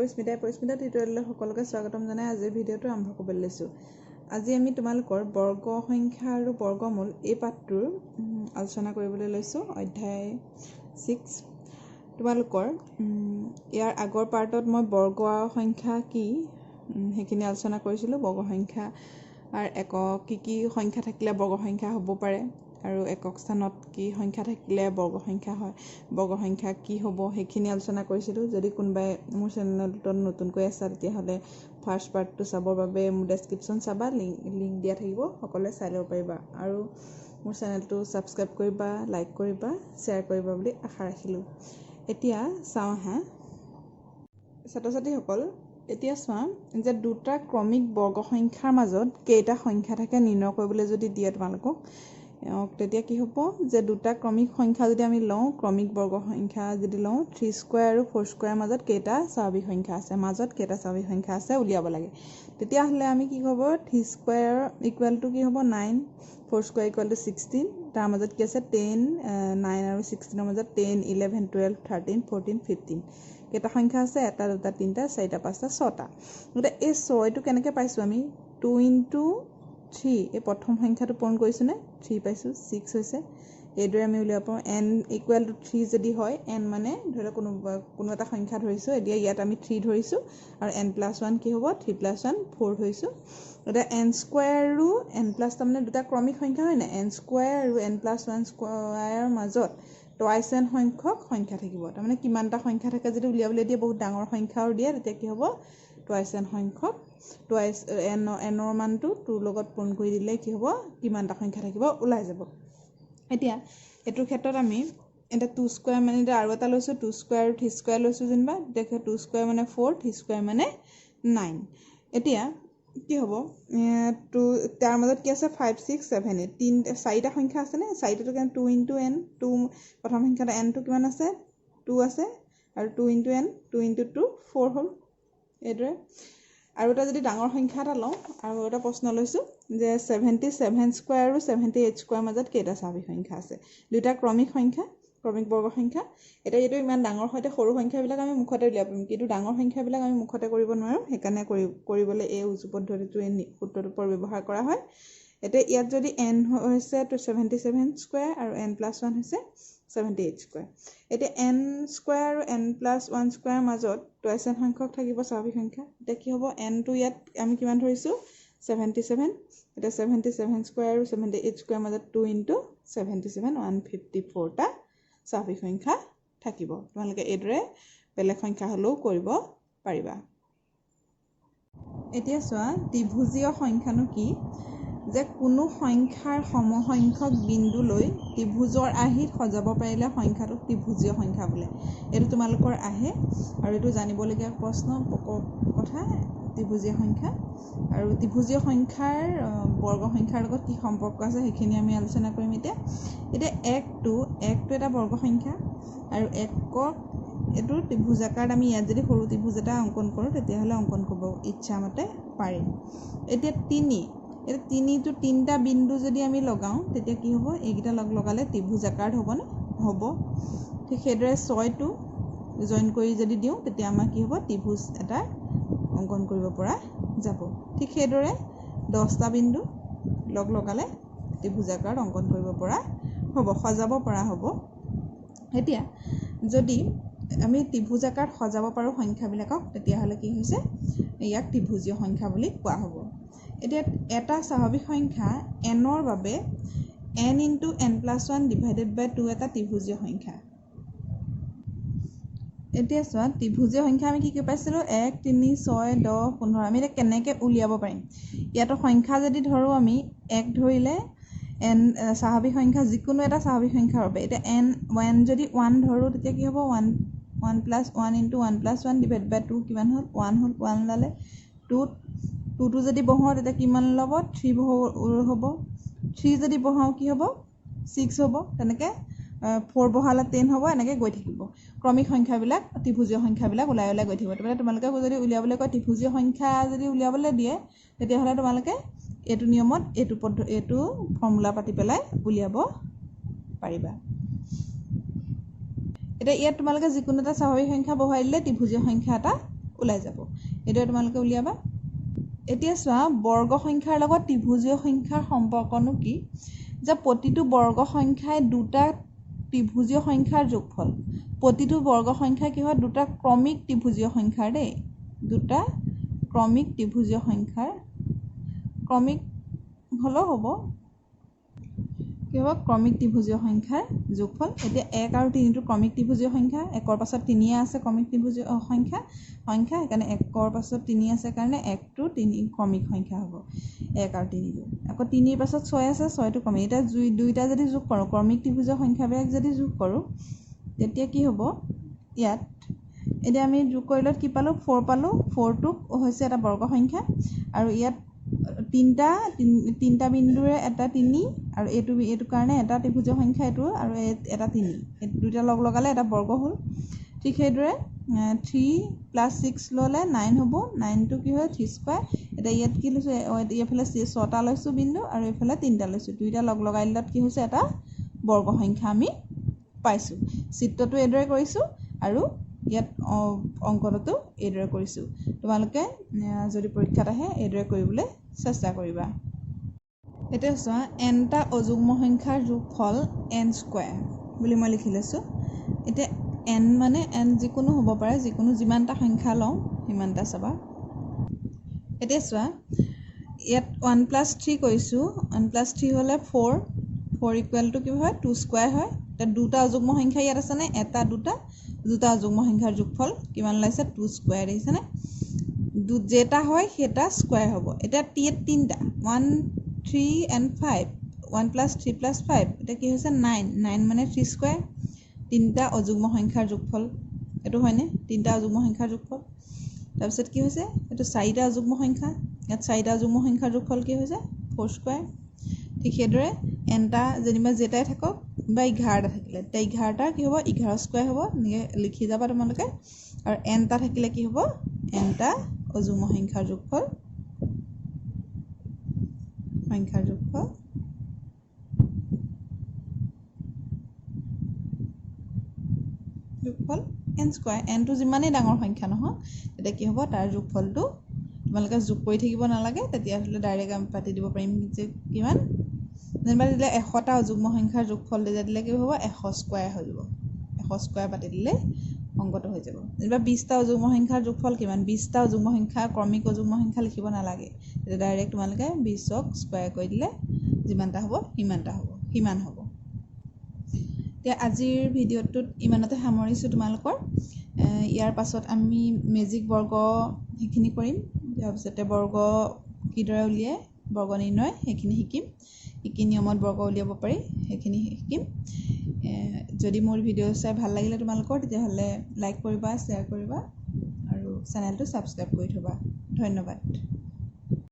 পৰিস্মিতা টিউটৰিয়েললৈ সকলোকে স্বাগতম জনাই আজিৰ ভিডিঅ'টো আৰম্ভ কৰিবলৈ লৈছোঁ। আজি আমি তোমালোকৰ বৰ্গ সংখ্যা আৰু বৰ্গমূল এই পাঠটোৰ আলোচনা কৰিবলৈ লৈছোঁ। অধ্যায় 6 তোমালোকৰ ইয়াৰ আগৰ পাৰ্টত মই বৰ্গ সংখ্যা কি সেইখিনি আলোচনা কৰিছিলোঁ। বৰ্গ সংখ্যা আৰু একক কি সংখ্যা থাকিলে বৰ্গ সংখ্যা হ'ব পাৰে আৰু একক স্থানত কি সংখ্যা থাকিলে বৰ্গ সংখ্যা হয়, বৰ্গ সংখ্যা কি হ'ব সেইখিনি আলোচনা কৰিছিলোঁ। যদি কোনোবাই মোৰ চেনেলটোত নতুনকৈ আছা তেতিয়াহ'লে ফাৰ্ষ্ট পাৰ্টটো চাবৰ বাবে মোৰ ডেছক্ৰিপশ্যন চাবা, লিংক দিয়া থাকিব, সকলোৱে চাই ল'ব পাৰিবা। আৰু মোৰ চেনেলটো ছাবস্ক্ৰাইব কৰিবা, লাইক কৰিবা, শ্বেয়াৰ কৰিবা বুলি আশা ৰাখিলোঁ। এতিয়া চাওঁ আহা ছাত্ৰ ছাত্ৰীসকল, এতিয়া চোৱা যে দুটা ক্ৰমিক বৰ্গ সংখ্যাৰ মাজত কেইটা সংখ্যা থাকে নিৰ্ণয় কৰিবলৈ যদি দিয়ে তোমালোকক, তেতিয়া কি হ'ব যে দুটা ক্ৰমিক সংখ্যা যদি আমি লওঁ, ক্ৰমিক বৰ্গ সংখ্যা যদি লওঁ 3 স্কোৱাৰ আৰু 4 স্কোৱাৰৰ মাজত কেইটা স্বাভাৱিক সংখ্যা আছে, উলিয়াব লাগে। তেতিয়াহ'লে আমি কি হ'ব 3 স্কোৱাৰ ইকুৱেল টু কি হ'ব 9, 4 স্কোৱাৰ ইকুৱেল টু 16, তাৰ মাজত কি আছে 10, 9 আৰু 16ৰ মাজত 10, 11, 12, 13, 14, 15 কেইটা সংখ্যা আছে, 1, 2, 3, 4, 5, 6টা। গতিকে এই 6টো কেনেকৈ পাইছোঁ আমি 2 into 3 এই প্ৰথম সংখ্যাটো পূৰণ কৰিছোঁনে 3 পাইছোঁ, 6 হৈছে। এইদৰে আমি উলিয়াব পাৰোঁ n ইকুৱেল টু 3 যদি হয়, n মানে ধৰি লওক কোনো এটা সংখ্যা ধৰিছোঁ, এতিয়া ইয়াত আমি 3 ধৰিছোঁ আৰু n+1 কি হ'ব 3+1 4 ধৰিছোঁ। এতিয়া n স্কোৱাৰ আৰু n+ তাৰমানে দুটা ক্ৰমিক সংখ্যা হয় নাই, n স্কোৱাৰ আৰু n+1 স্কোৱাৰৰ মাজত টুৱাইচ n সংখ্যক সংখ্যা থাকিব। তাৰমানে কিমানটা সংখ্যা থাকে যদি উলিয়াবলৈ দিয়ে, বহুত ডাঙৰ সংখ্যাও দিয়ে, তেতিয়া কি হ'ব টুৱাইচ n সংখ্যক, টুৱাইচ nৰ মানটো 2ৰ লগত পূৰণ কৰি দিলে কি হ'ব কিমানটা সংখ্যা থাকিব ওলাই যাব। এতিয়া এইটোৰ ক্ষেত্ৰত আমি এতিয়া 2 স্কোৱাৰ মানে এতিয়া আৰু এটা লৈছোঁ, 2 স্কোৱাৰ আৰু 3 স্কোৱাৰ লৈছোঁ যেনিবা, দেখো 2 স্কোৱাৰ মানে 4, 3 স্কোৱাৰ মানে 9। এতিয়া কি হ'ব তাৰ মাজত কি আছে 5, 6, 7, 8 4টা সংখ্যা আছেনে, 4টাটো কাৰণে 2 into n, 2 প্ৰথম সংখ্যাটো nটো কিমান আছে 2 আছে আৰু 2 into n, 2 into 2 4 হ'ল। এইদৰে আৰু এটা যদি ডাঙৰ সংখ্যা এটা লওঁ, আৰু এটা প্ৰশ্ন লৈছোঁ যে 77 স্কোৱাৰ আৰু 78 স্কোৱাৰ মাজত কেইটা স্বাভাৱিক সংখ্যা আছে, দুটা ক্ৰমিক সংখ্যা, ক্ৰমিক বৰ্গ সংখ্যা। এতিয়া এইটো ইমান ডাঙৰ হয়তো সৰু সংখ্যাবিলাক আমি মুখতে উলিয়াব পাৰিম, কিন্তু ডাঙৰ সংখ্যাবিলাক আমি মুখতে কৰিব নোৱাৰোঁ, সেইকাৰণে কৰিবলৈ এই উজু পদ্ধতিটো এই সূত্ৰটোৰ ওপৰত ব্যৱহাৰ কৰা হয়। এতিয়া ইয়াত যদি n হৈছে 77 স্কোৱাৰ আৰু n+1 হৈছে 78 স্কোৱাৰ। এতিয়া n স্কোৱাৰ আৰু n+1 স্কোৱাৰৰ মাজত টুৱাইচ n সংখ্যক থাকিব স্বাভাৱিক সংখ্যা। এতিয়া কি হ'ব nটো ইয়াত আমি কিমান ধৰিছোঁ 77, এতিয়া 77 স্কোৱাৰ আৰু 78 স্কোৱাৰৰ মাজত 2 into 77 154টা স্বাভাৱিক সংখ্যা থাকিব। তোমালোকে এইদৰে বেলেগ সংখ্যা হ'লেও কৰিব পাৰিবা। এতিয়া চোৱা ত্ৰিভুজীয় সংখ্যানো কি, যে কোনো সংখ্যাৰ সমসংখ্যক বিন্দু লৈ ত্ৰিভুজৰ আৰ্হিত সজাব পাৰিলে সংখ্যাটোক ত্ৰিভুজীয় সংখ্যা বোলে। এইটো তোমালোকৰ আহে আৰু এইটো জানিবলগীয়া প্ৰশ্ন কথা, ত্ৰিভুজীয় সংখ্যা আৰু ত্ৰিভুজীয় সংখ্যাৰ বৰ্গ সংখ্যাৰ লগত কি সম্পৰ্ক আছে সেইখিনি আমি আলোচনা কৰিম। এতিয়া একটো এটা বৰ্গ সংখ্যা আৰু একক এইটো ত্ৰিভুজাকাৰত আমি ইয়াত যদি সৰু ত্ৰিভুজ এটা অংকন কৰোঁ তেতিয়াহ'লে অংকন কৰিব ইচ্ছামতে পাৰিম। এতিয়া তিনিটো 3টা বিন্দু যদি আমি লগাওঁ তেতিয়া কি হ'ব, এইকেইটা লগালে ত্ৰিভুজাকাৰত হ'বনে, হ'ব। ঠিক সেইদৰে 6টো জইন কৰি যদি দিওঁ তেতিয়া আমাৰ কি হ'ব ত্ৰিভুজ এটা অংকন কৰিব পৰা যাব। ঠিক সেইদৰে 10টা বিন্দু লগালে ত্ৰিভুজাকাৰত অংকন কৰিব পৰা হ'ব, সজাব পৰা হ'ব। এতিয়া যদি আমি ত্ৰিভুজাকাৰত সজাব পাৰোঁ সংখ্যাবিলাকক তেতিয়াহ'লে কি হৈছে ইয়াক ত্ৰিভুজীয় সংখ্যা বুলি কোৱা হ'ব। এতিয়া এটা স্বাভাৱিক সংখ্যা nৰ বাবে n into n+1 divided by 2 এটা ত্ৰিভুজীয় সংখ্যা। এতিয়া চোৱা ত্ৰিভুজীয় সংখ্যা আমি কি পাইছিলোঁ 1, 3, 6, 10, 15। আমি এতিয়া কেনেকৈ উলিয়াব পাৰিম, ইয়াতো সংখ্যা যদি ধৰোঁ আমি 1 ধৰিলে n স্বাভাৱিক সংখ্যা যিকোনো এটা স্বাভাৱিক সংখ্যাৰ বাবে, এতিয়া n যদি 1 ধৰোঁ তেতিয়া কি হ'ব 1 + 1 into 1+1 divided by 2 কিমান হ'ল 1 হ'ল, 1 ওলালে। 2টো যদি বহাওঁ তেতিয়া কিমান ল'ব 3 হ'ব, 3 যদি বহাওঁ কি হ'ব 6 হ'ব, তেনেকৈ 4 বহালে 10 হ'ব, এনেকৈ গৈ থাকিব। ক্ৰমিক সংখ্যাবিলাক ত্ৰিভুজীয় সংখ্যাবিলাক ওলাই গৈ থাকিব। তাৰমানে তোমালোকে যদি উলিয়াবলৈ কয় ত্ৰিভুজীয় সংখ্যা যদি উলিয়াবলৈ দিয়ে তেতিয়াহ'লে তোমালোকে এইটো নিয়মত এইটো ফৰ্মুলা পাতি পেলাই উলিয়াব পাৰিবা। এতিয়া ইয়াত তোমালোকে যিকোনো এটা স্বাভাৱিক সংখ্যা বহাই দিলে ত্ৰিভুজীয় সংখ্যা এটা ওলাই যাব। এইটোৱে তোমালোকে উলিয়াবা। এতিয়া চোৱা বৰ্গ সংখ্যাৰ লগত ত্ৰিভুজীয় সংখ্যাৰ সম্পৰ্কনো কি, যে প্ৰতিটো বৰ্গ সংখ্যাই দুটা ত্ৰিভুজীয় সংখ্যাৰ যোগফল। প্ৰতিটো বৰ্গ সংখ্যা কি হয়, দুটা ক্ৰমিক ত্ৰিভুজীয় সংখ্যাৰ দেই, দুটা ক্ৰমিক ত্ৰিভুজীয় সংখ্যাৰ, ক্ৰমিক হ'লেও হ'ব, কি হ'ব, ক্ৰমিক ত্ৰিভুজীয় সংখ্যাৰ যোগফল। এতিয়া 1 আৰু 3টো ক্ৰমিক ত্ৰিভুজীয় সংখ্যা, 1ৰ পাছত 3 আছে ক্ৰমিক ত্ৰিভুজীয় সংখ্যা, সেইকাৰণে 1ৰ পাছত 3 আছে কাৰণে 1টো 3 ক্ৰমিক সংখ্যা হ'ব, 1 আৰু 3টো। আকৌ 3ৰ পাছত 6 আছে, 6টো ক্ৰমিক। এতিয়া দুইটা যদি যোগ কৰোঁ, ক্ৰমিক ত্ৰিভুজীয় সংখ্যাবিলাক যদি যোগ কৰোঁ, তেতিয়া কি হ'ব, ইয়াত এতিয়া আমি যোগ কৰিলত কি পালোঁ, 4 পালোঁ। 4টো হৈছে এটা বৰ্গ সংখ্যা, আৰু ইয়াত তিনিটা বিন্দুৰে এটা 3, আৰু এইটো কাৰণে এটা ত্ৰিভুজীয় সংখ্যা এইটো, আৰু এটা 3, এই দুটা লগালে এটা বৰ্গ হ'ল। ঠিক সেইদৰে 3 + 6 ল'লে 9 হ'ব, 9টো কি হয় 3 স্কুৱাৰ। এতিয়া ইয়াত কি লৈছোঁ, এইফালে 6টা লৈছোঁ বিন্দু, আৰু এইফালে 3টা লৈছোঁ, দুইটা লগাই দিলত কি হৈছে, এটা বৰ্গ সংখ্যা আমি পাইছোঁ। চিত্ৰটো এইদৰে কৰিছোঁ, আৰু ইয়াত অংকটো এইদৰে কৰিছোঁ। তোমালোকে যদি পৰীক্ষাত আহে এইদৰে কৰিবলৈ চেষ্টা কৰিবা। এতিয়া চোৱা, nটা অযুগ্ম সংখ্যাৰ যোগফল n স্কুৱাৰ বুলি মই লিখি লৈছোঁ। এতিয়া n মানে n যিকোনো হ'ব পাৰে, যিমানটা সংখ্যা লওঁ সিমানটা চাবা। এতিয়া চোৱা, ইয়াত 1 + 3 কৰিছোঁ, 1 + 3 হ'লে 4 = কি হয়, 2 স্কুৱাৰ হয়। এতিয়া দুটা অযুগ্ম সংখ্যা ইয়াত আছেনে, এটা দুটা অযুগ্ম সংখ্যাৰ যোগফল কিমান ওলাইছে, 2 স্কুৱাৰ, দেখিছেনে? যেটা হয় সেইটা স্কুৱাৰ হ'ব। এতিয়া তিনিটা, 1, 3 and 5, 1 + 3 + 5, এতিয়া কি হৈছে 9 মানে 3 স্কুৱাৰ, তিনিটা অযুগ্ম সংখ্যাৰ যোগফল। এইটো হয়নে, তিনিটা অযুগ্ম সংখ্যাৰ যোগফল। তাৰপিছত কি হৈছে, এইটো 4টা অযুগ্ম সংখ্যা, ইয়াত 4টা অযুগ্ম সংখ্যাৰ যোগফল কি হৈছে, 4 স্কুৱাৰ। ঠিক সেইদৰে nটা যেনিবা যেটাই থাকক, বা 11টা থাকিলে, এতিয়া 11টা কি হ'ব, 11 স্কুৱাৰ হ'ব, এনেকৈ লিখি যাবা তোমালোকে। আৰু nটা থাকিলে কি হ'ব, nটা অযুগ্ম সংখ্যাৰ যোগফল n স্কুৱাৰ। nটো যিমানেই ডাঙৰ সংখ্যা নহওক, তেতিয়া কি হ'ব, তাৰ যোগফলটো তোমালোকে যোগ কৰি থাকিব নালাগে, তেতিয়াহ'লে ডাইৰেক্ট আমি পাতি দিব পাৰিম যে কিমান, যেনিবা দিলে 100টা অযুগ্ম সংখ্যাৰ যোগফল দিলে কি হ'ব, 100 স্কুৱাৰ হৈ যাব। 100 স্কুৱাৰ পাতি দিলে অংকটো হৈ যাব। যেনিবা 20টা অযুগ্ম সংখ্যাৰ যোগফল কিমান, 20টা অযুগ্ম সংখ্যা, ক্ৰমিক অযুগ্ম সংখ্যা লিখিব নালাগে, তেতিয়া ডাইৰেক্ট তোমালোকে 20ক স্কুৱাৰ কৰি দিলে যিমানটা হ'ব সিমান হ'ব। এতিয়া আজিৰ ভিডিঅ'টোত ইমানতে সামৰিছোঁ তোমালোকৰ। ইয়াৰ পাছত আমি মেজিক বৰ্গ সেইখিনি কৰিম, তাৰপিছতে বৰ্গ কিদৰে উলিয়াই বৰ্গ নিৰ্ণয় সেইখিনি শিকিম, কি নিয়মত বৰ্গ উলিয়াব পাৰি সেইখিনি শিকিম। যদি মোৰ ভিডিঅ' চাই ভাল লাগিলে তোমালোকৰ, তেতিয়াহ'লে লাইক কৰিবা, শ্বেয়াৰ কৰিবা, আৰু চেনেলটো ছাবস্ক্ৰাইব কৰি থ'বা। ধন্যবাদ।